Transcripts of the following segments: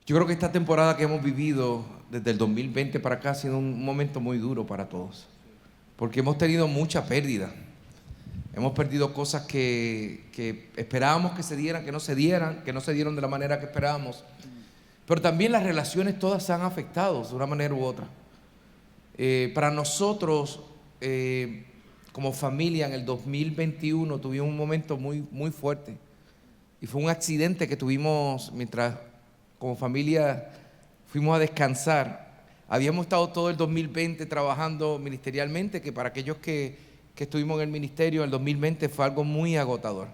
Yo creo que esta temporada que hemos vivido desde el 2020 para acá ha sido un momento muy duro para todos, porque hemos tenido mucha pérdida. Hemos perdido cosas que esperábamos que se dieran, que no se dieron de la manera que esperábamos. Pero también las relaciones todas se han afectado de una manera u otra. Para nosotros, como familia, en el 2021 tuvimos un momento muy, muy fuerte. Y fue un accidente que tuvimos mientras como familia fuimos a descansar. Habíamos estado todo el 2020 trabajando ministerialmente, que para aquellos que estuvimos en el ministerio, el 2020 fue algo muy agotador.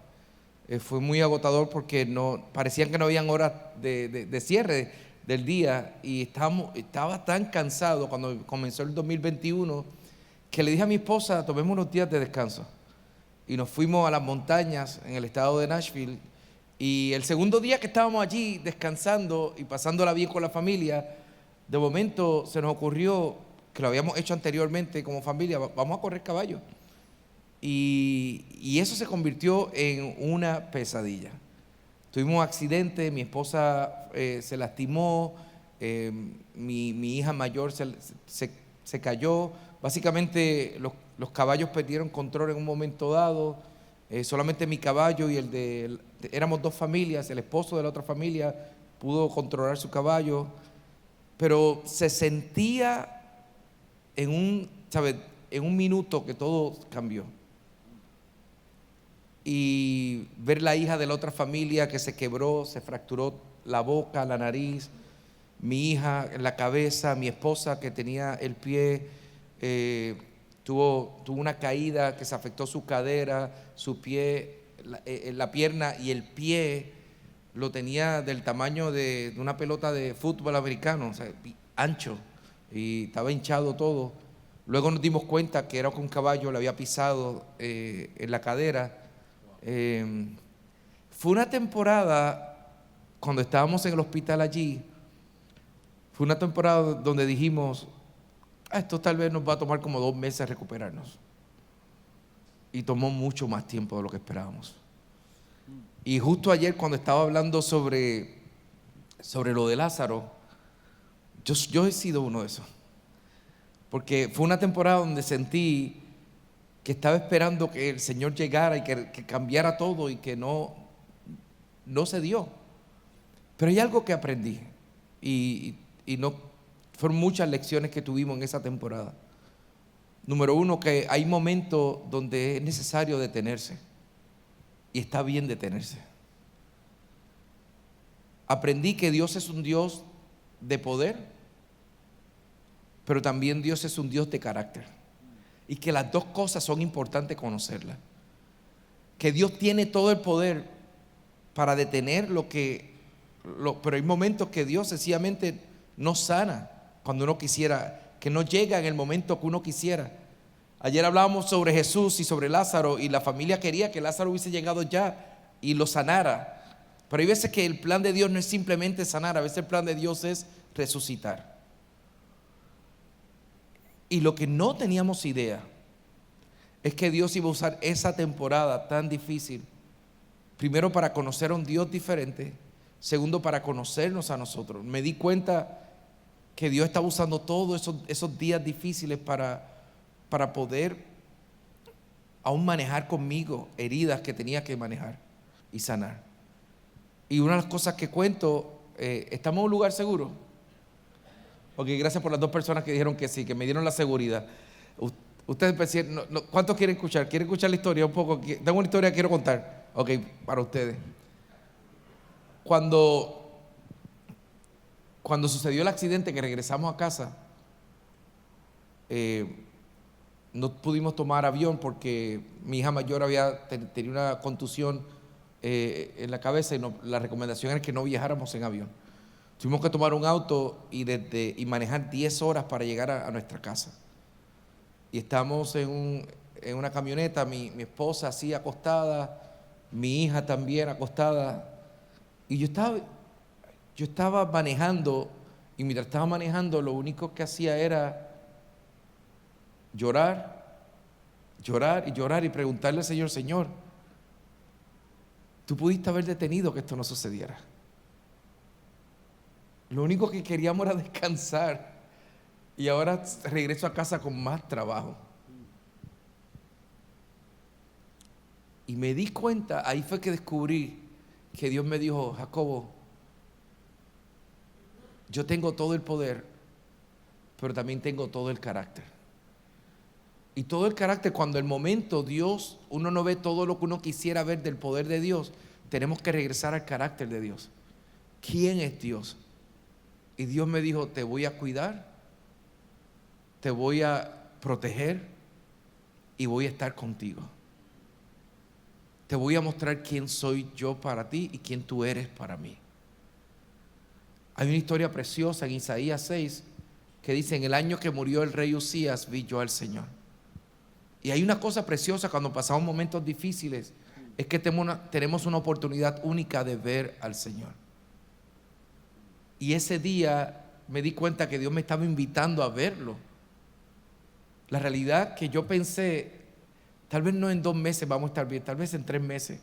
Fue muy agotador porque parecían que no habían horas de cierre del día, y estaba tan cansado cuando comenzó el 2021 que le dije a mi esposa: tomemos unos días de descanso. Y nos fuimos a las montañas en el estado de Nashville. Y el segundo día que estábamos allí descansando y pasándola bien con la familia, de momento se nos ocurrió, que lo habíamos hecho anteriormente como familia: vamos a correr caballo. Y eso se convirtió en una pesadilla. Tuvimos un accidente, mi esposa se lastimó, mi hija mayor se cayó. Básicamente los caballos perdieron control en un momento dado. Solamente mi caballo y éramos dos familias, el esposo de la otra familia pudo controlar su caballo, pero se sentía ¿sabes?, en un minuto que todo cambió. Y ver la hija de la otra familia que se quebró, se fracturó la boca, la nariz, mi hija en la cabeza, mi esposa que tenía el pie, tuvo una caída que se afectó su cadera, su pie, la pierna, y el pie lo tenía del tamaño de una pelota de fútbol americano, o sea, ancho, y estaba hinchado todo. Luego nos dimos cuenta que era que un caballo le había pisado en la cadera. Fue una temporada, cuando estábamos en el hospital allí, fue una temporada donde dijimos: esto tal vez nos va a tomar como 2 meses recuperarnos. Y tomó mucho más tiempo de lo que esperábamos. Y justo ayer, cuando estaba hablando sobre lo de Lázaro, yo he sido uno de esos. Porque fue una temporada donde sentí que estaba esperando que el Señor llegara y que cambiara todo, y que no se dio. Pero hay algo que aprendí, y no fueron muchas lecciones que tuvimos en esa temporada. Número uno, que hay momentos donde es necesario detenerse, y está bien detenerse. Aprendí que Dios es un Dios de poder, pero también Dios es un Dios de carácter, y que las dos cosas son importantes conocerlas. Que Dios tiene todo el poder para detener pero hay momentos que Dios sencillamente no sana cuando uno quisiera, que no llega en el momento que uno quisiera. Ayer hablábamos sobre Jesús y sobre Lázaro, y la familia quería que Lázaro hubiese llegado ya y lo sanara. Pero hay veces que el plan de Dios no es simplemente sanar, a veces el plan de Dios es resucitar. Y lo que no teníamos idea es que Dios iba a usar esa temporada tan difícil, primero para conocer a un Dios diferente, segundo para conocernos a nosotros. Me di cuenta que Dios estaba usando todos esos días difíciles para poder aún manejar conmigo heridas que tenía que manejar y sanar. Y una de las cosas que cuento, ¿estamos en un lugar seguro? Ok, gracias por las 2 personas que dijeron que sí, que me dieron la seguridad. Ustedes, ¿cuántos quieren escuchar? ¿Quieren escuchar la historia un poco? Tengo una historia que quiero contar. Ok, para ustedes. Cuando sucedió el accidente, que regresamos a casa, no pudimos tomar avión porque mi hija mayor tenía una contusión en la cabeza, y la recomendación era que no viajáramos en avión. Tuvimos que tomar un auto y manejar 10 horas para llegar a nuestra casa. Y estamos en una camioneta, mi esposa así acostada, mi hija también acostada, y yo estaba manejando, y mientras estaba manejando lo único que hacía era llorar y llorar, y preguntarle al Señor: Señor, tú pudiste haber detenido que esto no sucediera. Lo único que queríamos era descansar. Y ahora regreso a casa con más trabajo. Y me di cuenta, ahí fue que descubrí que Dios me dijo: Jacobo, yo tengo todo el poder, pero también tengo todo el carácter. Y todo el carácter, cuando el momento Dios, uno no ve todo lo que uno quisiera ver del poder de Dios, tenemos que regresar al carácter de Dios. ¿Quién es Dios? Y Dios me dijo: te voy a cuidar, te voy a proteger y voy a estar contigo. Te voy a mostrar quién soy yo para ti y quién tú eres para mí. Hay una historia preciosa en Isaías 6 que dice: en el año que murió el rey Usías vi yo al Señor. Y hay una cosa preciosa cuando pasamos momentos difíciles, es que tenemos una oportunidad única de ver al Señor. Y ese día me di cuenta que Dios me estaba invitando a verlo. La realidad que yo pensé, tal vez no en 2 meses vamos a estar bien, tal vez en 3 meses.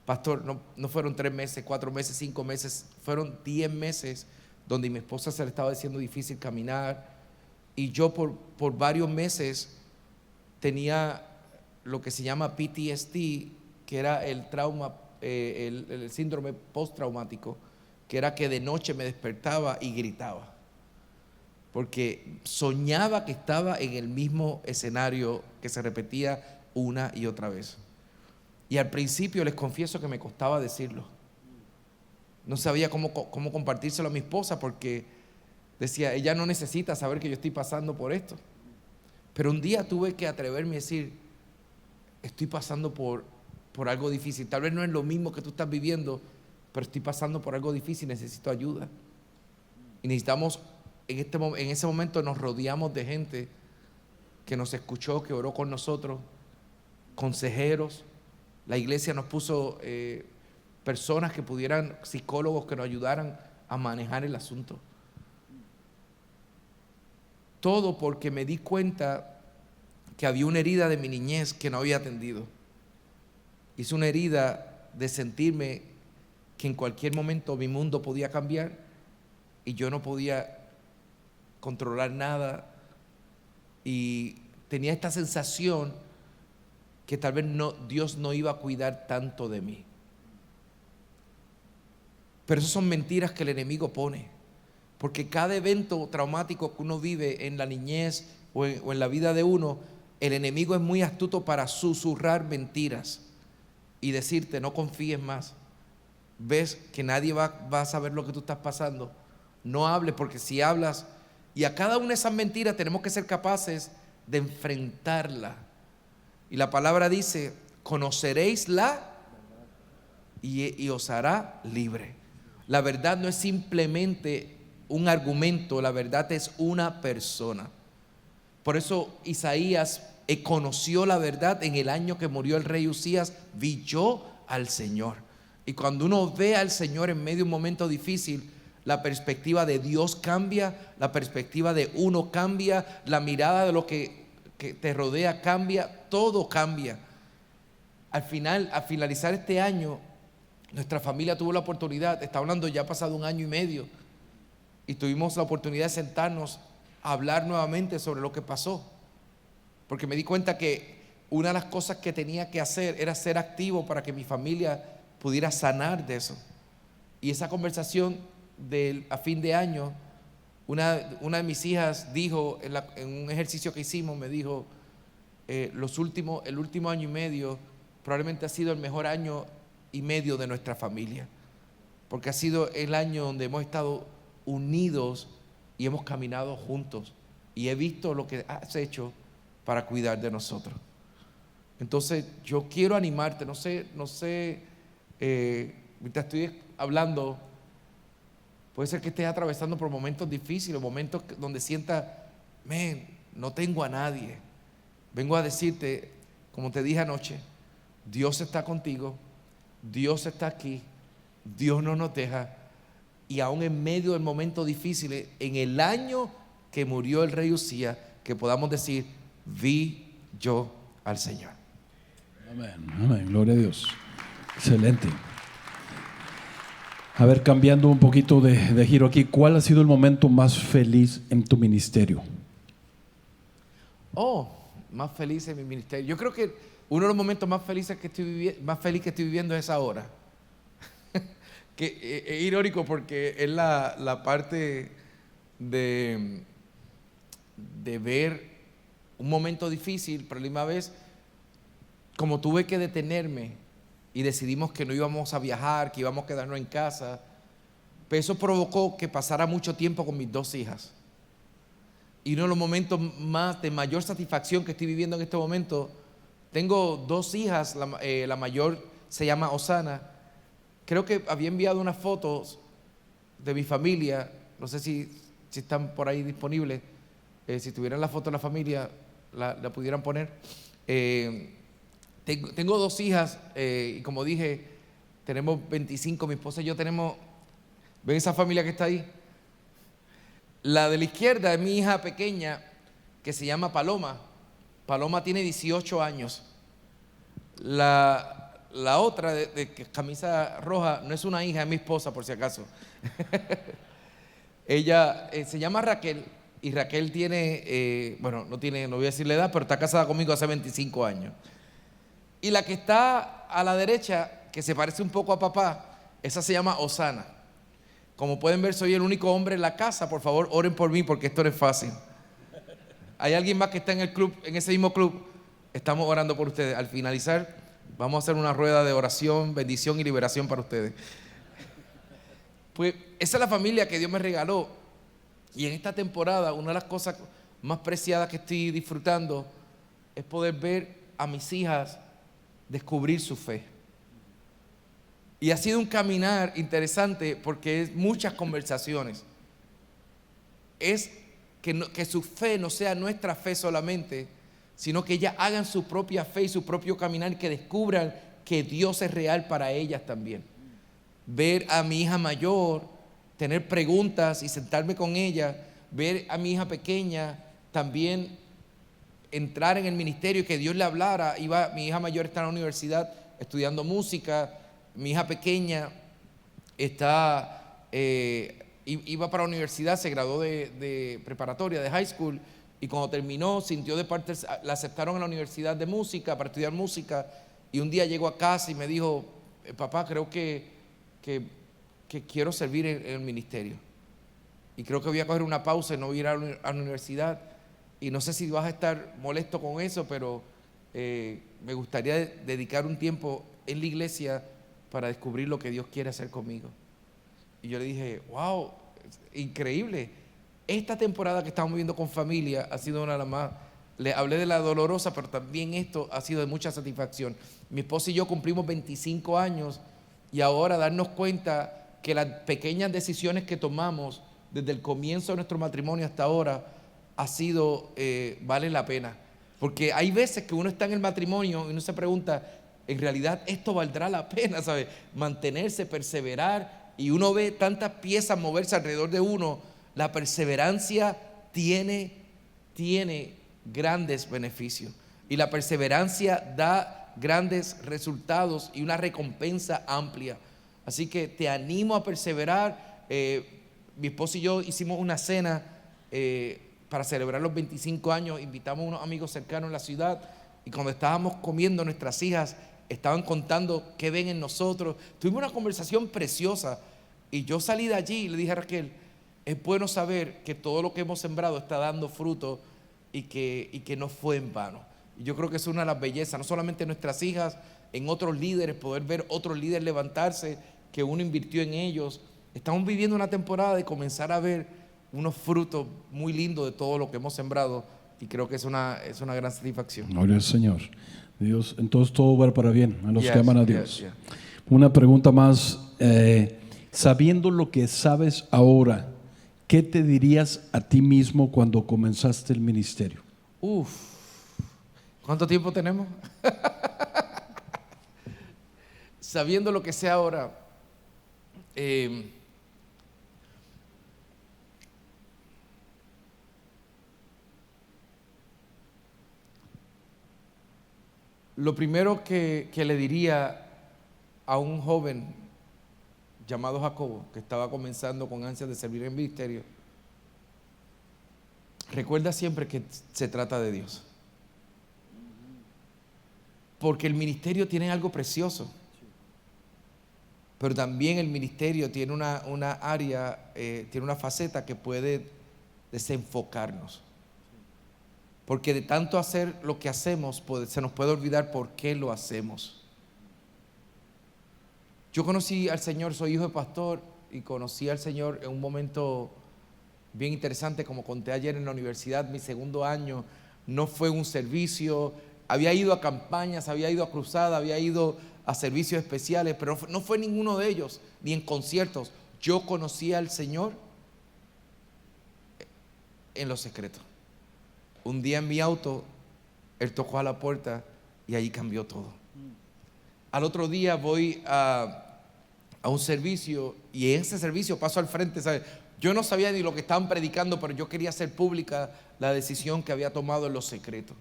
Pastor, no fueron 3 meses, 4 meses, 5 meses, fueron 10 meses donde mi esposa se le estaba haciendo difícil caminar. Y yo por varios meses tenía lo que se llama PTSD, que era el trauma, el síndrome postraumático, que era que de noche me despertaba y gritaba, porque soñaba que estaba en el mismo escenario que se repetía una y otra vez. Y al principio les confieso que me costaba decirlo. No sabía cómo compartírselo a mi esposa, porque decía: ella no necesita saber que yo estoy pasando por esto. Pero un día tuve que atreverme a decir: estoy pasando por algo difícil. Tal vez no es lo mismo que tú estás viviendo, pero estoy pasando por algo difícil, necesito ayuda. Y necesitamos, en ese momento nos rodeamos de gente que nos escuchó, que oró con nosotros, consejeros. La iglesia nos puso personas que pudieran, psicólogos que nos ayudaran a manejar el asunto. Todo porque me di cuenta que había una herida de mi niñez que no había atendido. Es una herida de sentirme que en cualquier momento mi mundo podía cambiar y yo no podía controlar nada, y tenía esta sensación que tal vez Dios no iba a cuidar tanto de mí. Pero esas son mentiras que el enemigo pone, porque cada evento traumático que uno vive en la niñez o en la vida de uno, el enemigo es muy astuto para susurrar mentiras y decirte: no confíes más, ves que nadie va a saber lo que tú estás pasando, no hables, porque si hablas. Y a cada una de esas mentiras tenemos que ser capaces de enfrentarla. Y la palabra dice: conoceréisla y os hará libre. La verdad no es simplemente un argumento, la verdad es una persona. Por eso Isaías conoció la verdad: en el año que murió el rey Usías vi yo al Señor. Y cuando uno ve al Señor en medio de un momento difícil, la perspectiva de Dios cambia, la perspectiva de uno cambia, la mirada de lo que te rodea cambia, todo cambia. Al finalizar este año, nuestra familia tuvo la oportunidad, está hablando, ya ha pasado 1 año y medio, y tuvimos la oportunidad de sentarnos a hablar nuevamente sobre lo que pasó, porque me di cuenta que una de las cosas que tenía que hacer era ser activo para que mi familia pudiera sanar de eso. Y esa conversación a fin de año, una de mis hijas dijo en un ejercicio que hicimos, me dijo: el último año y medio probablemente ha sido el mejor año y medio de nuestra familia, porque ha sido el año donde hemos estado unidos y hemos caminado juntos, y he visto lo que has hecho para cuidar de nosotros. Entonces yo quiero animarte, no sé, mientras estoy hablando, puede ser que estés atravesando por momentos difíciles, momentos donde sientas: no tengo a nadie. Vengo a decirte, como te dije anoche, Dios está contigo, Dios está aquí, Dios no nos deja. Y aún en medio del momento difícil, en el año que murió el rey Usías, que podamos decir: vi yo al Señor. Amén, amén, gloria a Dios. Excelente. A ver, cambiando un poquito de giro aquí, ¿cuál ha sido el momento más feliz en tu ministerio? Oh, más feliz en mi ministerio. Yo creo que uno de los momentos más felices que más feliz que estoy viviendo es ahora. Que es irónico porque es la parte de, de ver un momento difícil, pero a la misma vez, como tuve que detenerme y decidimos que no íbamos a viajar, que íbamos a quedarnos en casa, pues eso provocó que pasara mucho tiempo con mis dos hijas. Y uno de los momentos más de mayor satisfacción que estoy viviendo en este momento, tengo dos hijas, la mayor se llama Osana. Creo que había enviado unas fotos de mi familia, no sé si están por ahí disponibles, si tuvieran la foto de la familia, la pudieran poner. Tengo dos hijas, y como dije, tenemos 25, mi esposa y yo tenemos, ¿ven esa familia que está ahí? La de la izquierda es mi hija pequeña, que se llama Paloma. Paloma tiene 18 años. La otra de camisa roja no es una hija, es mi esposa, por si acaso. Ella se llama Raquel, y Raquel tiene, bueno, no voy a decir la edad, pero está casada conmigo hace 25 años. Y la que está a la derecha, que se parece un poco a papá, esa se llama Osana. Como pueden ver, soy el único hombre en la casa. Por favor, oren por mí porque esto no es fácil. ¿Hay alguien más que está en el club, en ese mismo club? Estamos orando por ustedes. Al finalizar, vamos a hacer una rueda de oración, bendición y liberación para ustedes. Pues esa es la familia que Dios me regaló. Y en esta temporada, una de las cosas más preciadas que estoy disfrutando es poder ver a mis hijas descubrir su fe. Y ha sido un caminar interesante porque es muchas conversaciones. Es que su fe no sea nuestra fe solamente, sino que ellas hagan su propia fe y su propio caminar y que descubran que Dios es real para ellas también. Ver a mi hija mayor, tener preguntas y sentarme con ella, ver a mi hija pequeña también entrar en el ministerio y que Dios le hablara. Mi hija mayor está en la universidad estudiando música, mi hija pequeña iba para la universidad, se graduó de preparatoria, de high school, y cuando terminó sintió de parte, la aceptaron en la universidad de música para estudiar música, y un día llegó a casa y me dijo, papá, creo que quiero servir en el ministerio, y creo que voy a coger una pausa y no voy a ir a la universidad, y no sé si vas a estar molesto con eso, pero me gustaría dedicar un tiempo en la iglesia para descubrir lo que Dios quiere hacer conmigo. Y yo le dije, wow, increíble. Esta temporada que estamos viviendo con familia ha sido una de las más, le hablé de la dolorosa, pero también esto ha sido de mucha satisfacción. Mi esposa y yo cumplimos 25 años y ahora darnos cuenta que las pequeñas decisiones que tomamos desde el comienzo de nuestro matrimonio hasta ahora ha sido, vale la pena. Porque hay veces que uno está en el matrimonio y uno se pregunta, en realidad esto valdrá la pena, ¿sabes? Mantenerse, perseverar, y uno ve tantas piezas moverse alrededor de uno. La perseverancia tiene grandes beneficios, y la perseverancia da grandes resultados y una recompensa amplia. Así que te animo a perseverar. Mi esposo y yo hicimos una cena para celebrar los 25 años, invitamos a unos amigos cercanos en la ciudad, y cuando estábamos comiendo, nuestras hijas estaban contando qué ven en nosotros. Tuvimos una conversación preciosa, y yo salí de allí y le dije a Raquel, es bueno saber que todo lo que hemos sembrado está dando fruto y que no fue en vano. Y yo creo que es una de las bellezas, no solamente en nuestras hijas, en otros líderes, poder ver otros líderes levantarse, que uno invirtió en ellos. Estamos viviendo una temporada de comenzar a ver unos frutos muy lindos de todo lo que hemos sembrado, y creo que es una gran satisfacción. Gloria al Señor. Dios, entonces todo va para bien a los que aman a Dios. Yes. Una pregunta más, sabiendo lo que sabes ahora, ¿qué te dirías a ti mismo cuando comenzaste el ministerio? ¿Cuánto tiempo tenemos? Sabiendo lo que sé ahora, lo primero que le diría a un joven llamado Jacobo, que estaba comenzando con ansias de servir en el ministerio, recuerda siempre que se trata de Dios. Porque el ministerio tiene algo precioso, pero también el ministerio tiene una área, tiene una faceta que puede desenfocarnos. Porque de tanto hacer lo que hacemos, se nos puede olvidar por qué lo hacemos. Yo conocí al Señor, soy hijo de pastor, y conocí al Señor en un momento bien interesante, como conté ayer en la universidad, mi segundo año. No fue un servicio, había ido a campañas, había ido a cruzadas, había ido a servicios especiales, pero no fue ninguno de ellos, ni en conciertos. Yo conocí al Señor en lo secreto. Un día en mi auto, Él tocó a la puerta y ahí cambió todo. Al otro día voy a un servicio, y en ese servicio paso al frente, ¿sabes? Yo no sabía ni lo que estaban predicando, pero yo quería hacer pública la decisión que había tomado en lo secreto.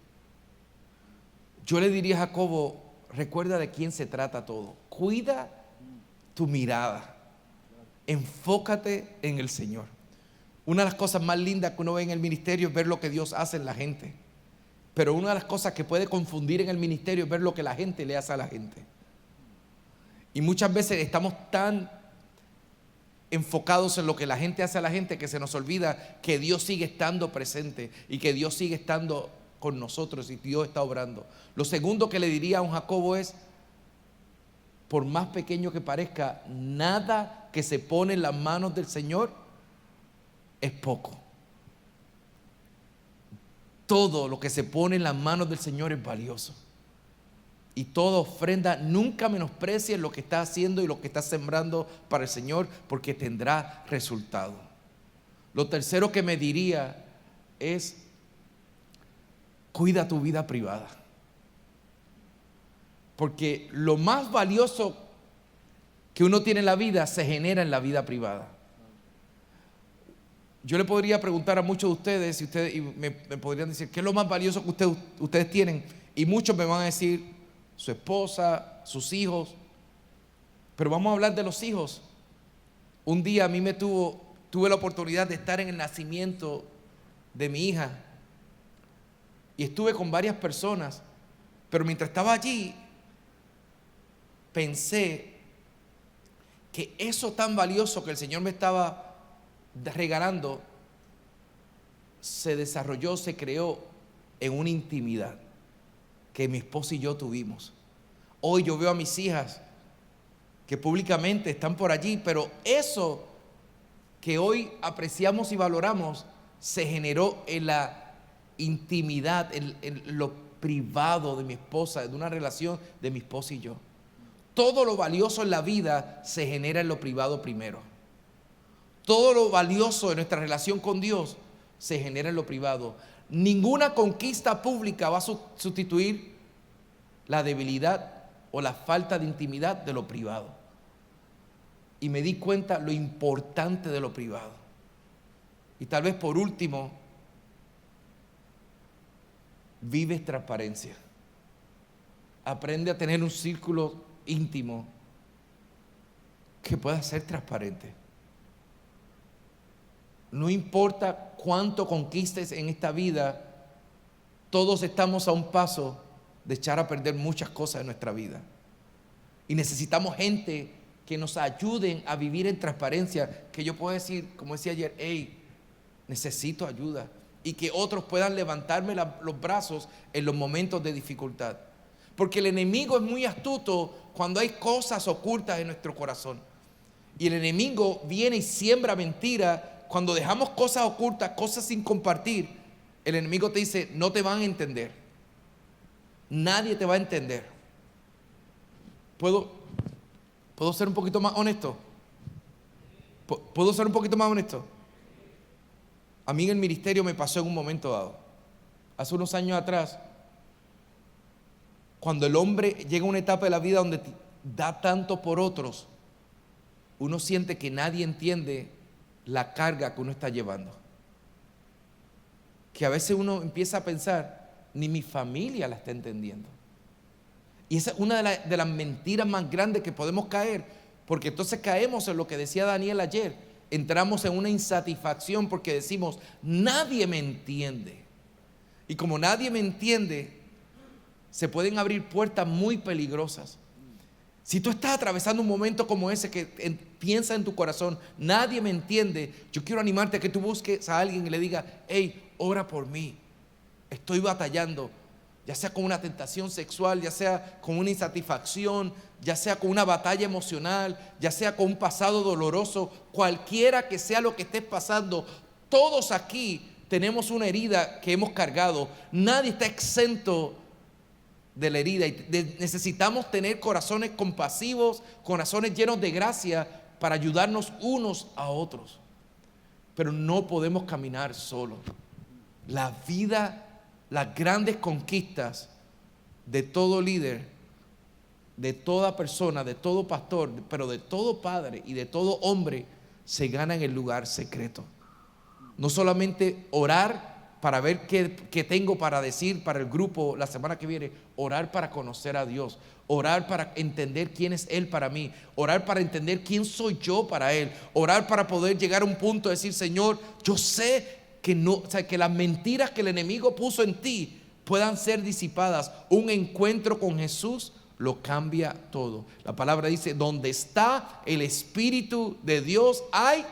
Yo le diría a Jacobo, recuerda de quién se trata todo. Cuida tu mirada. Enfócate en el Señor. Una de las cosas más lindas que uno ve en el ministerio es ver lo que Dios hace en la gente. Pero una de las cosas que puede confundir en el ministerio es ver lo que la gente le hace a la gente. Y muchas veces estamos tan enfocados en lo que la gente hace a la gente que se nos olvida que Dios sigue estando presente y que Dios sigue estando con nosotros y Dios está obrando. Lo segundo que le diría a un Jacobo es, por más pequeño que parezca, nada que se pone en las manos del Señor es poco. Todo lo que se pone en las manos del Señor es valioso. Y toda ofrenda, nunca menosprecies lo que estás haciendo y lo que estás sembrando para el Señor, porque tendrá resultado. Lo tercero que me diría es, cuida tu vida privada. Porque lo más valioso que uno tiene en la vida se genera en la vida privada. Yo le podría preguntar a muchos de ustedes, y me podrían decir, ¿qué es lo más valioso que ustedes tienen? Y muchos me van a decir, su esposa, sus hijos. Pero vamos a hablar de los hijos. Un día a mí tuve la oportunidad de estar en el nacimiento de mi hija. Y estuve con varias personas. Pero mientras estaba allí, pensé que eso tan valioso que el Señor me estaba regalando se desarrolló, se creó en una intimidad que mi esposa y yo tuvimos. Hoy yo veo a mis hijas que públicamente están por allí, pero eso que hoy apreciamos y valoramos se generó en la intimidad, en lo privado de mi esposa, de una relación de mi esposa y yo. Todo lo valioso en la vida se genera en lo privado primero. Todo lo valioso de nuestra relación con Dios se genera en lo privado. Ninguna conquista pública va a sustituir la debilidad o la falta de intimidad de lo privado. Y me di cuenta lo importante de lo privado. Y tal vez por último, vive transparencia. Aprende a tener un círculo íntimo que pueda ser transparente. No importa cuánto conquistes en esta vida, todos estamos a un paso de echar a perder muchas cosas en nuestra vida. Y necesitamos gente que nos ayuden a vivir en transparencia, que yo pueda decir, como decía ayer, hey, necesito ayuda. Y que otros puedan levantarme los brazos en los momentos de dificultad. Porque el enemigo es muy astuto cuando hay cosas ocultas en nuestro corazón. Y el enemigo viene y siembra mentira. Cuando dejamos cosas ocultas, cosas sin compartir, el enemigo te dice, no te van a entender. Nadie te va a entender. ¿Puedo ser un poquito más honesto? ¿Puedo ser un poquito más honesto? A mí en el ministerio me pasó en un momento dado. Hace unos años atrás, cuando el hombre llega a una etapa de la vida donde da tanto por otros, uno siente que nadie entiende la carga que uno está llevando. Que a veces uno empieza a pensar, ni mi familia la está entendiendo. Y esa es una de las mentiras más grandes que podemos caer, Porque entonces caemos en lo que decía Daniel ayer. Entramos en una insatisfacción porque decimos, nadie me entiende. Y como nadie me entiende, se pueden abrir puertas muy peligrosas. Si tú estás atravesando un momento como ese que piensa en tu corazón, nadie me entiende, yo quiero animarte a que tú busques a alguien y le digas, hey, ora por mí, estoy batallando, ya sea con una tentación sexual, ya sea con una insatisfacción, ya sea con una batalla emocional, ya sea con un pasado doloroso, cualquiera que sea lo que estés pasando, todos aquí tenemos una herida que hemos cargado, nadie está exento de la herida y necesitamos tener corazones compasivos, corazones llenos de gracia para ayudarnos unos a otros. Pero no podemos caminar solos. La vida, las grandes conquistas de todo líder, de toda persona, de todo pastor, pero de todo padre y de todo hombre, se gana en el lugar secreto. No solamente orar para ver qué tengo para decir para el grupo la semana que viene, orar para conocer a Dios, orar para entender quién es Él para mí, orar para entender quién soy yo para Él, orar para poder llegar a un punto de decir, Señor, yo sé que no, o sea, que las mentiras que el enemigo puso en ti puedan ser disipadas. Un encuentro con Jesús lo cambia todo. La palabra dice, donde está el Espíritu de Dios hay.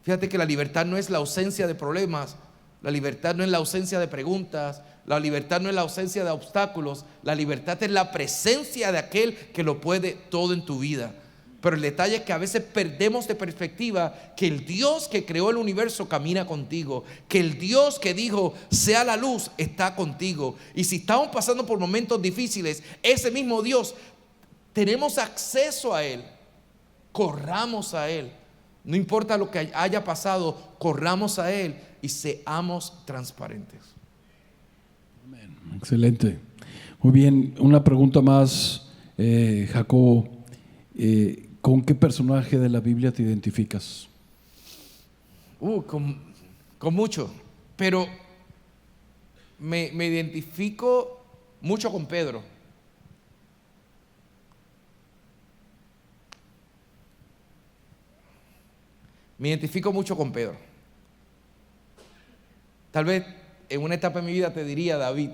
Fíjate que la libertad no es la ausencia de problemas, la libertad no es la ausencia de preguntas, la libertad no es la ausencia de obstáculos, la libertad es la presencia de aquel que lo puede todo en tu vida. Pero el detalle es que a veces perdemos de perspectiva que el Dios que creó el universo camina contigo, que el Dios que dijo sea la luz está contigo. Y si estamos pasando por momentos difíciles, ese mismo Dios, tenemos acceso a Él, corramos a Él. No importa lo que haya pasado, corramos a Él y seamos transparentes. Amén. Excelente. Muy bien, una pregunta más, Jacobo. ¿Con qué personaje de la Biblia te identificas? Con mucho, pero me identifico mucho con Pedro. Me identifico mucho con Pedro. Tal vez en una etapa de mi vida te diría David,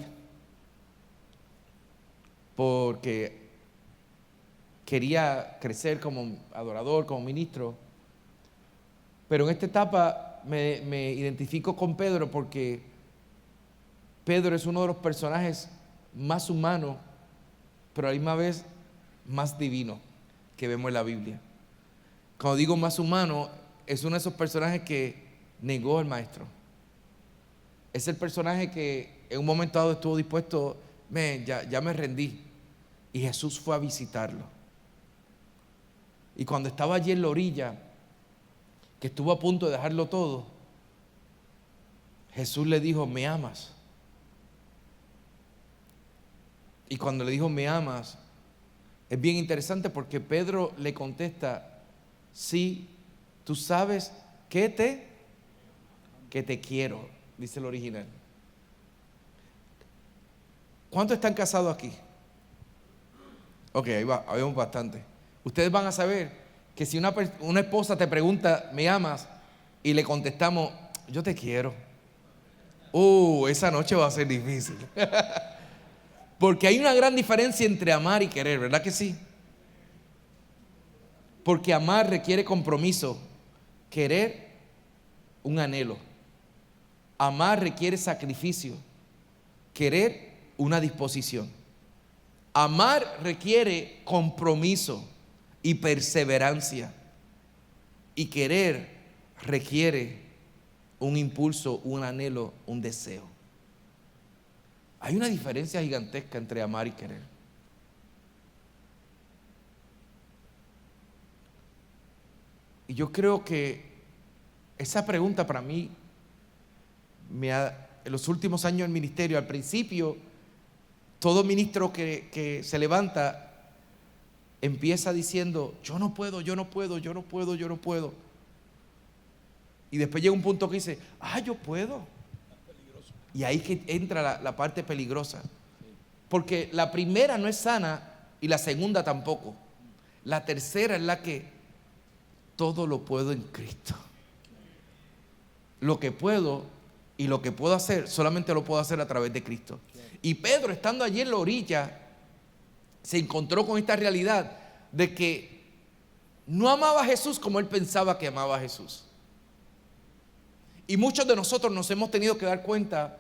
porque quería crecer como adorador, como ministro, pero en esta etapa me identifico con Pedro porque Pedro es uno de los personajes más humanos, pero a la misma vez más divino que vemos en la Biblia. Cuando digo más humano, es uno de esos personajes que negó al maestro. Es el personaje que en un momento dado estuvo dispuesto, ya me rendí. Y Jesús fue a visitarlo. Y cuando estaba allí en la orilla, que estuvo a punto de dejarlo todo, Jesús le dijo, ¿me amas? Y cuando le dijo, ¿me amas? Es bien interesante porque Pedro le contesta, sí, tú sabes que te quiero, dice el original. ¿Cuántos están casados aquí? Ok, ahí va, habemos bastante. Ustedes van a saber que si una esposa te pregunta, ¿me amas? Y le contestamos, yo te quiero. Esa noche va a ser difícil. Porque hay una gran diferencia entre amar y querer, ¿verdad que sí? Porque amar requiere compromiso, querer un anhelo. Amar requiere sacrificio, querer una disposición. Amar requiere compromiso y perseverancia, y querer requiere un impulso, un anhelo, un deseo. Hay una diferencia gigantesca entre amar y querer. Y yo creo que esa pregunta para mí en los últimos años del ministerio, al principio, todo ministro que se levanta empieza diciendo, yo no puedo. Y después llega un punto que dice, yo puedo. Y ahí que entra la parte peligrosa. Porque la primera no es sana y la segunda tampoco. La tercera es la que todo lo puedo en Cristo. Lo que puedo y lo que puedo hacer, solamente lo puedo hacer a través de Cristo. Y Pedro, estando allí en la orilla, se encontró con esta realidad de que no amaba a Jesús como él pensaba que amaba a Jesús. Y muchos de nosotros nos hemos tenido que dar cuenta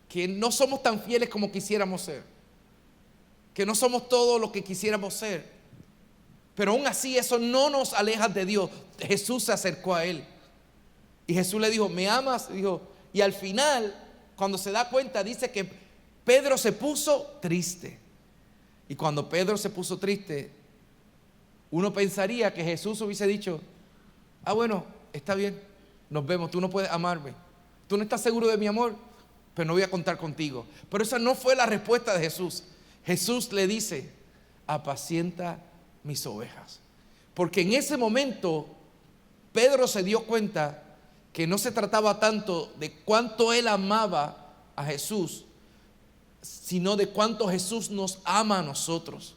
que no somos tan fieles como quisiéramos ser, que no somos todo lo que quisiéramos ser, pero aún así eso no nos aleja de Dios. Jesús se acercó a él y Jesús le dijo: ¿me amas? Dijo, y al final, cuando se da cuenta, dice que Pedro se puso triste. Y cuando Pedro se puso triste, uno pensaría que Jesús hubiese dicho: ah, bueno, está bien, nos vemos, tú no puedes amarme, tú no estás seguro de mi amor, pero no voy a contar contigo. Pero esa no fue la respuesta de Jesús. Jesús le dice: apacienta mis ovejas. Porque en ese momento Pedro se dio cuenta que no se trataba tanto de cuánto él amaba a Jesús, sino de cuánto Jesús nos ama a nosotros.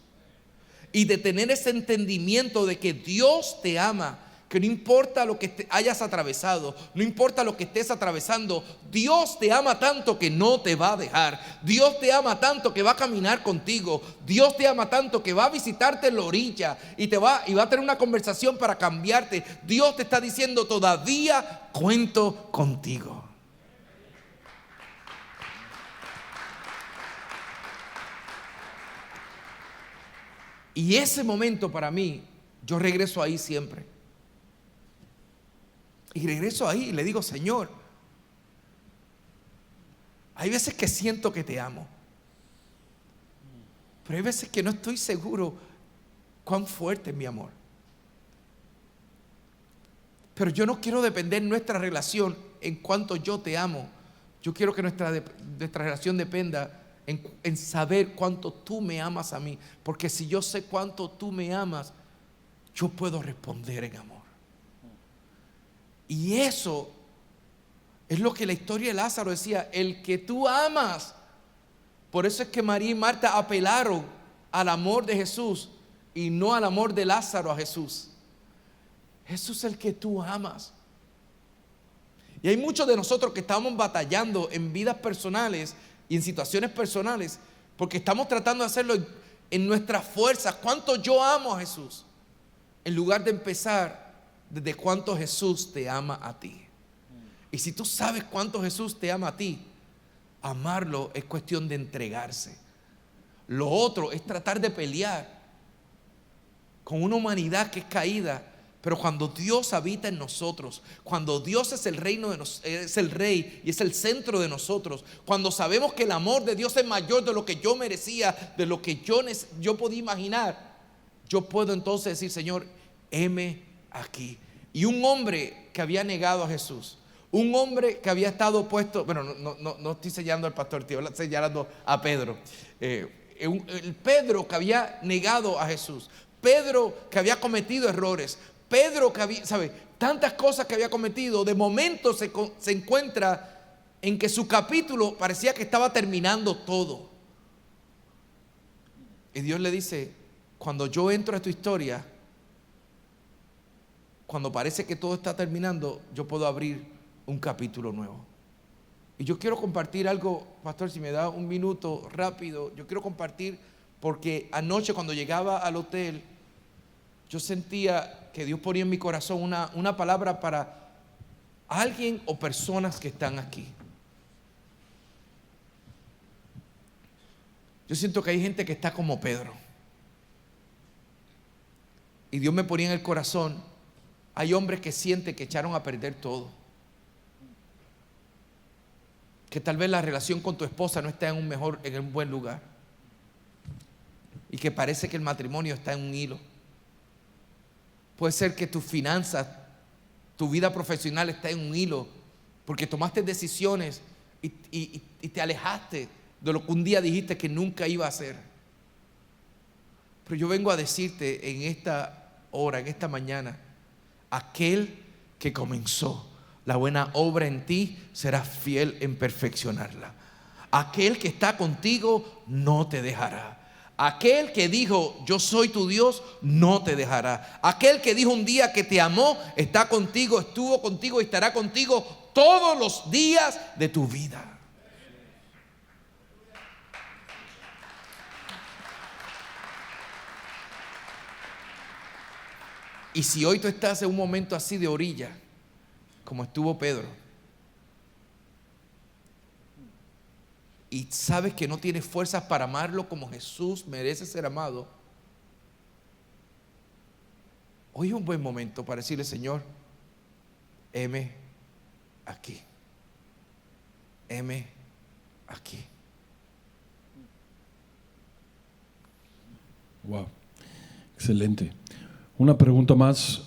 Y de tener ese entendimiento de que Dios te ama, que no importa lo que hayas atravesado, no importa lo que estés atravesando, Dios te ama tanto que no te va a dejar. Dios te ama tanto que va a caminar contigo. Dios te ama tanto que va a visitarte en la orilla y va a tener una conversación para cambiarte. Dios te está diciendo: todavía cuento contigo. Y ese momento para mí, yo regreso ahí siempre. Y regreso ahí y le digo: Señor, hay veces que siento que te amo, pero hay veces que no estoy seguro cuán fuerte es mi amor. Pero yo no quiero depender nuestra relación en cuanto yo te amo. Yo quiero que nuestra relación dependa en saber cuánto tú me amas a mí. Porque si yo sé cuánto tú me amas, yo puedo responder en amor. Y eso es lo que la historia de Lázaro decía: el que tú amas. Por eso es que María y Marta apelaron al amor de Jesús y no al amor de Lázaro a Jesús. Jesús es el que tú amas. Y hay muchos de nosotros que estamos batallando en vidas personales y en situaciones personales porque estamos tratando de hacerlo en nuestras fuerzas. ¿Cuánto yo amo a Jesús? En lugar de empezar desde cuánto Jesús te ama a ti. Y si tú sabes cuánto Jesús te ama a ti, amarlo es cuestión de entregarse. Lo otro es tratar de pelear con una humanidad que es caída. Pero cuando Dios habita en nosotros, cuando Dios es el es el rey y es el centro de nosotros, cuando sabemos que el amor de Dios es mayor de lo que yo merecía, de lo que yo podía imaginar, yo puedo entonces decir: Señor, heme aquí. Y un hombre que había negado a Jesús, un hombre que había estado opuesto, bueno, no estoy señalando al pastor, estoy señalando a Pedro. El Pedro que había negado a Jesús, Pedro que había cometido errores, Pedro que había, tantas cosas que había cometido, de momento se encuentra en que su capítulo parecía que estaba terminando todo. Y Dios le dice: cuando yo entro a tu historia, cuando parece que todo está terminando, yo puedo abrir un capítulo nuevo. Y yo quiero compartir algo, pastor, si me da un minuto rápido. Yo quiero compartir porque anoche cuando llegaba al hotel, yo sentía que Dios ponía en mi corazón una palabra para alguien o personas que están aquí. Yo siento que hay gente que está como Pedro. Y Dios me ponía en el corazón: hay hombres que sienten que echaron a perder todo. Que tal vez la relación con tu esposa no está en un buen lugar. Y que parece que el matrimonio está en un hilo. Puede ser que tus finanzas, tu vida profesional está en un hilo porque tomaste decisiones y te alejaste de lo que un día dijiste que nunca iba a hacer. Pero yo vengo a decirte en esta hora, en esta mañana: aquel que comenzó la buena obra en ti será fiel en perfeccionarla. Aquel que está contigo no te dejará. Aquel que dijo, yo soy tu Dios, no te dejará. Aquel que dijo un día que te amó, está contigo, estuvo contigo y estará contigo todos los días de tu vida. Y si hoy tú estás en un momento así de orilla, como estuvo Pedro, y sabes que no tienes fuerzas para amarlo como Jesús merece ser amado, hoy es un buen momento para decirle: Señor, heme aquí, heme aquí. Wow, excelente. Una pregunta más.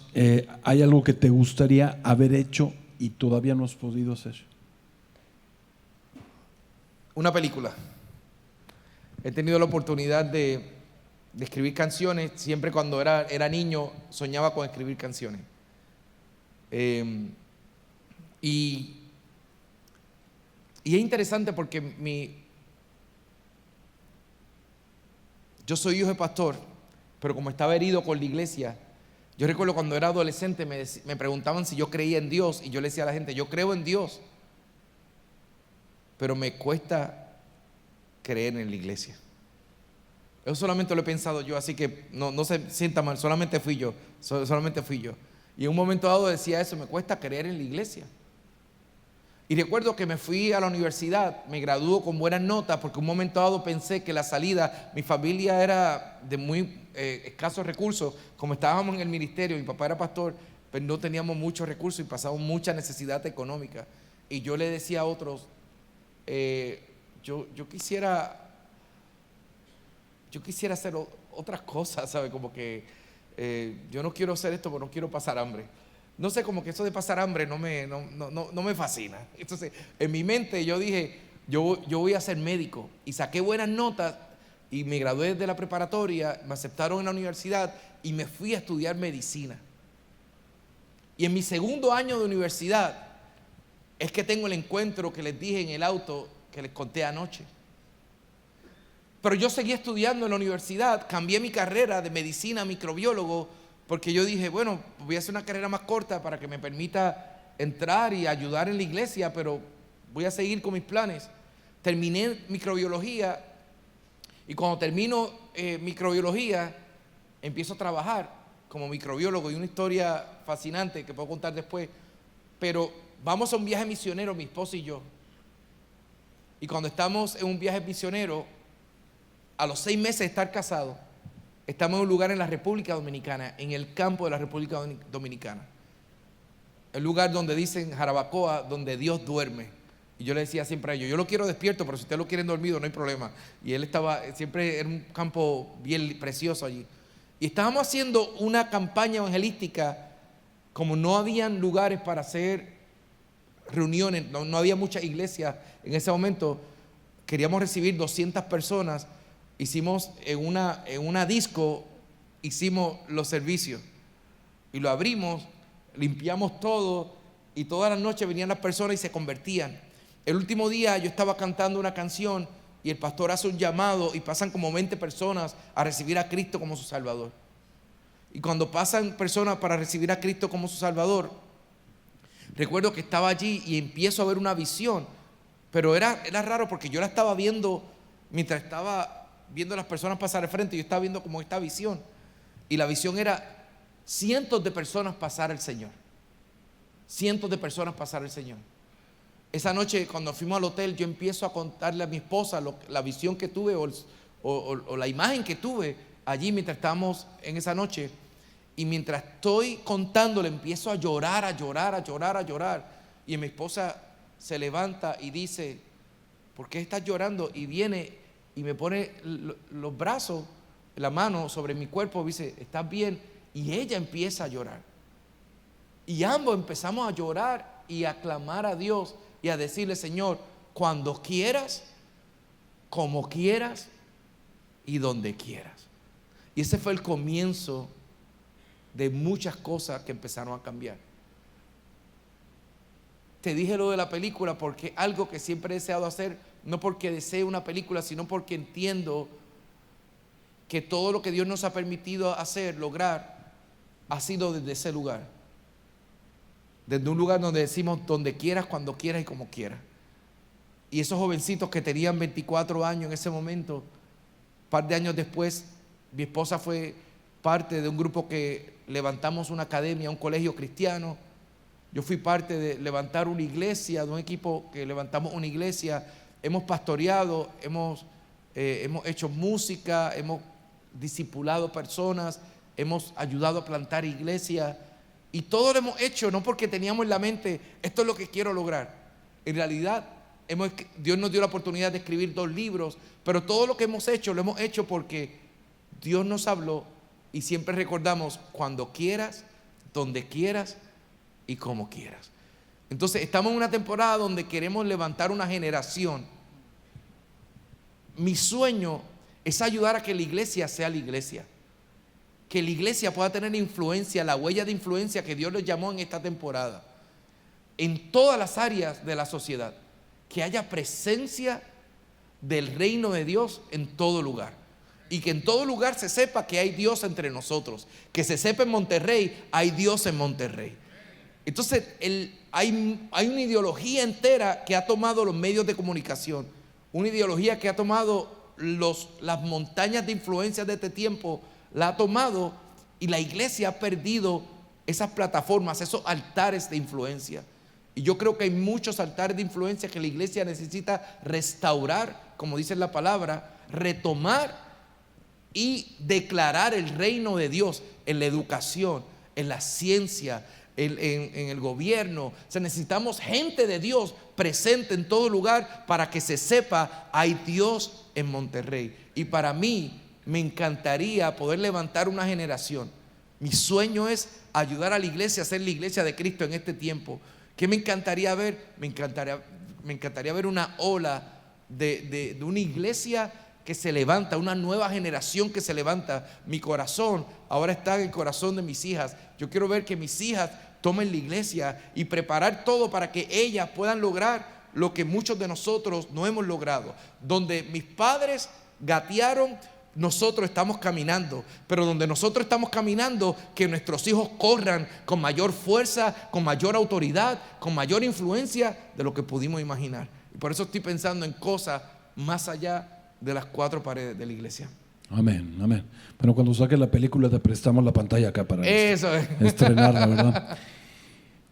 ¿Hay algo que te gustaría haber hecho y todavía no has podido hacer? Una película. He tenido la oportunidad de escribir canciones. Siempre cuando era niño soñaba con escribir canciones. Y es interesante porque yo soy hijo de pastor, pero como estaba herido con la iglesia, yo recuerdo cuando era adolescente me preguntaban si yo creía en Dios, y yo le decía a la gente: yo creo en Dios, pero me cuesta creer en la iglesia. Eso solamente lo he pensado yo, así que no se sienta mal, solamente fui yo. Y en un momento dado decía eso: me cuesta creer en la iglesia. Y recuerdo que me fui a la universidad, me graduó con buenas notas, porque en un momento dado pensé que la salida, mi familia era de muy escasos recursos, como estábamos en el ministerio, mi papá era pastor, pero no teníamos muchos recursos y pasábamos mucha necesidad económica. Y yo le decía a otros, yo quisiera hacer otras cosas, ¿sabe? Como que yo no quiero hacer esto, pero no quiero pasar hambre. No sé, como que eso de pasar hambre no me fascina. Entonces, en mi mente yo dije, yo voy a ser médico. Y saqué buenas notas y me gradué de la preparatoria, me aceptaron en la universidad y me fui a estudiar medicina. Y en mi segundo año de universidad es que tengo el encuentro que les dije en el auto, que les conté anoche. Pero yo seguí estudiando en la universidad, cambié mi carrera de medicina a microbiólogo, porque yo dije, bueno, voy a hacer una carrera más corta para que me permita entrar y ayudar en la iglesia, pero voy a seguir con mis planes. Terminé microbiología, y cuando termino microbiología, empiezo a trabajar como microbiólogo, y una historia fascinante que puedo contar después. Pero vamos a un viaje misionero, mi esposa y yo. Y cuando estamos en un viaje misionero, a los 6 meses de estar casados, estamos en un lugar en la República Dominicana, en el campo de la República Dominicana. El lugar donde dicen Jarabacoa, donde Dios duerme. Y yo le decía siempre a ellos: yo lo quiero despierto, pero si ustedes lo quieren dormido, no hay problema. Y él estaba siempre en un campo bien precioso allí. Y estábamos haciendo una campaña evangelística. Como no habían lugares para hacer reuniones, no había muchas iglesias en ese momento, queríamos recibir 200 personas. Hicimos en una disco, hicimos los servicios y lo abrimos, limpiamos todo, y todas las noches venían las personas y se convertían. El último día yo estaba cantando una canción y el pastor hace un llamado y pasan como 20 personas a recibir a Cristo como su Salvador. Y cuando pasan personas para recibir a Cristo como su Salvador, recuerdo que estaba allí y empiezo a ver una visión, pero era raro porque yo la estaba viendo mientras estaba viendo a las personas pasar al frente. Yo estaba viendo como esta visión, y la visión era cientos de personas pasar al Señor. Cientos de personas pasar al Señor. Esa noche cuando fuimos al hotel, yo empiezo a contarle a mi esposa la visión que tuve o la imagen que tuve allí mientras estábamos en esa noche. Y mientras estoy contándole, empiezo a llorar, a llorar, a llorar, a llorar. Y mi esposa se levanta y dice: ¿por qué estás llorando? Y viene y me pone los brazos, la mano sobre mi cuerpo, y dice: ¿estás bien? Y ella empieza a llorar. Y ambos empezamos a llorar y a clamar a Dios y a decirle: Señor, cuando quieras, como quieras y donde quieras. Y ese fue el comienzo de muchas cosas que empezaron a cambiar. Te dije lo de la película porque algo que siempre he deseado hacer, no porque desee una película, sino porque entiendo que todo lo que Dios nos ha permitido hacer, lograr, ha sido desde ese lugar. Desde un lugar donde decimos donde quieras, cuando quieras y como quieras. Y esos jovencitos que tenían 24 años en ese momento, un par de años después, mi esposa fue parte de un grupo que levantamos una academia, un colegio cristiano. Yo fui parte de levantar una iglesia, de un equipo que levantamos una iglesia. Hemos pastoreado, hemos hecho música, hemos discipulado personas, hemos ayudado a plantar iglesias. Y todo lo hemos hecho no porque teníamos en la mente, esto es lo que quiero lograr. En realidad, Dios nos dio la oportunidad de escribir 2 libros, pero todo lo que hemos hecho, lo hemos hecho porque Dios nos habló y siempre recordamos cuando quieras, donde quieras y como quieras. Entonces, estamos en una temporada donde queremos levantar una generación. Mi sueño es ayudar a que la iglesia sea la iglesia. Que la iglesia pueda tener influencia, la huella de influencia que Dios les llamó en esta temporada, en todas las áreas de la sociedad. Que haya presencia del reino de Dios en todo lugar. Y que en todo lugar se sepa que hay Dios entre nosotros. Que se sepa en Monterrey, hay Dios en Monterrey. Entonces, hay una ideología entera que ha tomado los medios de comunicación. Una ideología que ha tomado las montañas de influencia de este tiempo, la ha tomado, y la iglesia ha perdido esas plataformas, esos altares de influencia. Y yo creo que hay muchos altares de influencia que la iglesia necesita restaurar, como dice la palabra, retomar y declarar el reino de Dios en la educación, en la ciencia, en el gobierno. O sea, necesitamos gente de Dios presente en todo lugar para que se sepa, hay Dios en Monterrey. Y para mí me encantaría poder levantar una generación. Mi sueño es ayudar a la iglesia a ser la iglesia de Cristo en este tiempo. ¿Qué me encantaría ver? Me encantaría ver una ola de una iglesia que se levanta, una nueva generación que se levanta. Mi corazón ahora está en el corazón de mis hijas. Yo quiero ver que mis hijas tomen la iglesia y preparar todo para que ellas puedan lograr lo que muchos de nosotros no hemos logrado. Donde mis padres gatearon, nosotros estamos caminando, pero donde nosotros estamos caminando, que nuestros hijos corran con mayor fuerza, con mayor autoridad, con mayor influencia de lo que pudimos imaginar. Y por eso estoy pensando en cosas más allá de las 4 paredes de la iglesia. Amén, amén. Bueno, cuando saques la película te prestamos la pantalla acá para estrenarla, ¿verdad?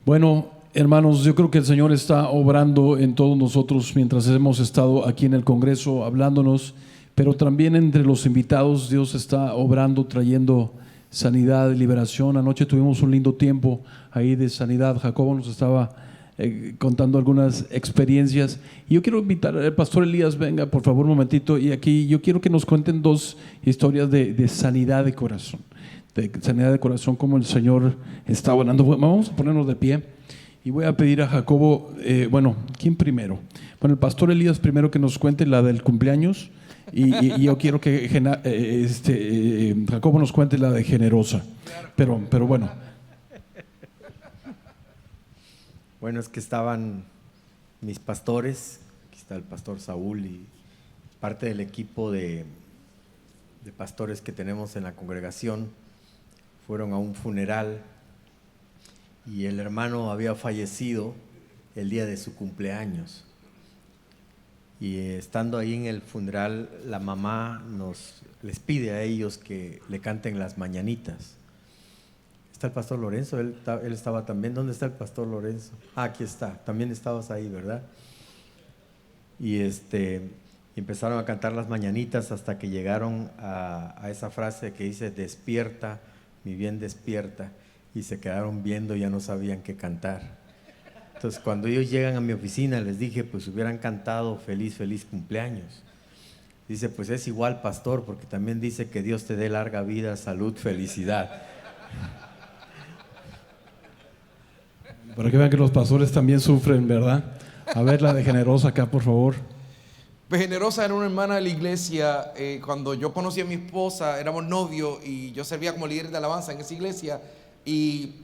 Bueno, hermanos, yo creo que el Señor está obrando en todos nosotros mientras hemos estado aquí en el Congreso hablándonos, pero también entre los invitados Dios está obrando, trayendo sanidad, liberación. Anoche tuvimos un lindo tiempo ahí de sanidad. Jacobo nos estaba contando algunas experiencias. Y yo quiero invitar al pastor Elías, venga por favor un momentito, y aquí yo quiero que nos cuenten 2 historias de sanidad de corazón. De sanidad de corazón, como el Señor está orando. Vamos a ponernos de pie y voy a pedir a Jacobo, ¿quién primero? Bueno, el pastor Elías primero que nos cuente la del cumpleaños y yo quiero que Jacobo nos cuente la de Generosa, pero bueno. Bueno, es que estaban mis pastores, aquí está el pastor Saúl y parte del equipo de pastores que tenemos en la congregación, fueron a un funeral y el hermano había fallecido el día de su cumpleaños. Y estando ahí en el funeral, la mamá les pide a ellos que le canten las mañanitas. Está el pastor Lorenzo, él estaba también. ¿Dónde está el pastor Lorenzo? Aquí está, también estabas ahí, ¿verdad? Y empezaron a cantar las mañanitas hasta que llegaron a esa frase que dice: despierta, mi bien, despierta. Y se quedaron viendo, ya no sabían qué cantar. Entonces, cuando ellos llegan a mi oficina, les dije, pues hubieran cantado feliz, feliz cumpleaños. Dice, pues es igual, pastor, porque también dice que Dios te dé larga vida, salud, felicidad. Para que vean que los pastores también sufren, ¿verdad? A ver la de Generosa acá, por favor. Pues Generosa era una hermana de la iglesia. Cuando yo conocí a mi esposa, éramos novios y yo servía como líder de alabanza en esa iglesia. Y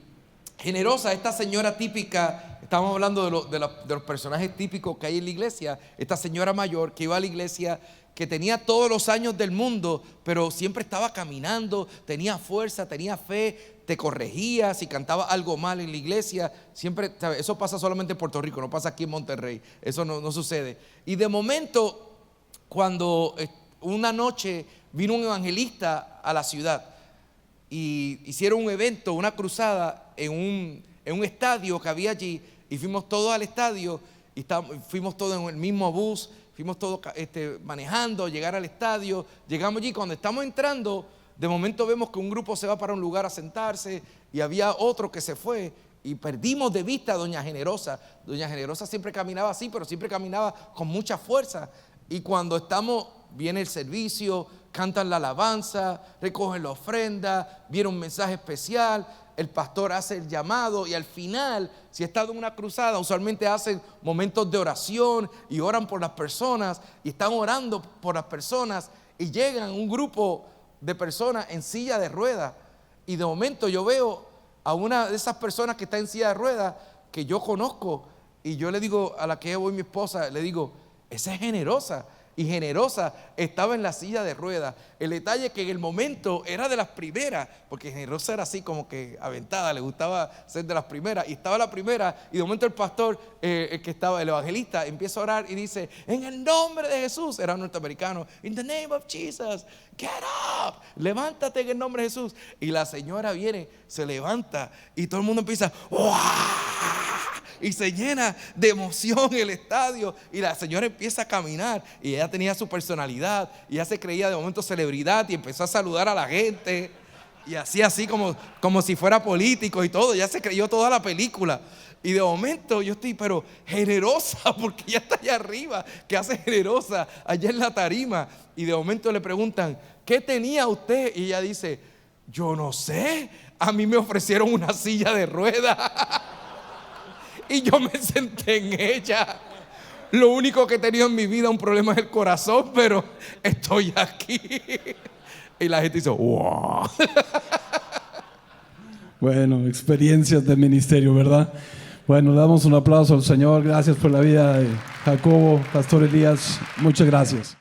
Generosa, esta señora típica, estamos hablando de los personajes típicos que hay en la iglesia, esta señora mayor que iba a la iglesia, que tenía todos los años del mundo, pero siempre estaba caminando, tenía fuerza, tenía fe, te corregía si cantaba algo mal en la iglesia, siempre, ¿sabes? Eso pasa solamente en Puerto Rico, no pasa aquí en Monterrey, eso no sucede. Y de momento, cuando una noche vino un evangelista a la ciudad y hicieron un evento, una cruzada en un estadio que había allí, y fuimos todos al estadio y fuimos todos en el mismo bus, fuimos todos manejando, llegar al estadio, llegamos allí, cuando estamos entrando, de momento vemos que un grupo se va para un lugar a sentarse y había otro que se fue y perdimos de vista a Doña Generosa. Doña Generosa siempre caminaba así, pero siempre caminaba con mucha fuerza, y cuando viene el servicio, cantan la alabanza, recogen la ofrenda, viene un mensaje especial, el pastor hace el llamado y al final, si está en una cruzada, usualmente hacen momentos de oración y oran por las personas y están orando por las personas y llegan un grupo de personas en silla de ruedas y de momento yo veo a una de esas personas que está en silla de ruedas que yo conozco y yo le digo a la que voy, mi esposa, le digo, esa es Generosa. Y Generosa estaba en la silla de ruedas. El detalle es que en el momento era de las primeras, porque Generosa era así como que aventada, le gustaba ser de las primeras, y estaba la primera, y de momento el pastor, el evangelista, empieza a orar y dice, en el nombre de Jesús, era norteamericano, in the name of Jesus, get up, levántate en el nombre de Jesús. Y la señora viene, se levanta, y todo el mundo empieza, ¡wow! Y se llena de emoción el estadio y la señora empieza a caminar y ella tenía su personalidad y ella se creía de momento celebridad y empezó a saludar a la gente y así como si fuera político y todo, ya se creyó toda la película. Y de momento yo estoy, pero Generosa, porque ella está allá arriba, ¿qué hace Generosa allá en la tarima? Y de momento le preguntan, ¿qué tenía usted? Y ella dice, yo no sé, a mí me ofrecieron una silla de ruedas y yo me senté en ella. Lo único que he tenido en mi vida es un problema del corazón, pero estoy aquí. Y la gente dice, wow. Bueno, experiencias de ministerio, ¿verdad? Bueno, le damos un aplauso al Señor. Gracias por la vida de Jacobo, Pastor Elías. Muchas gracias.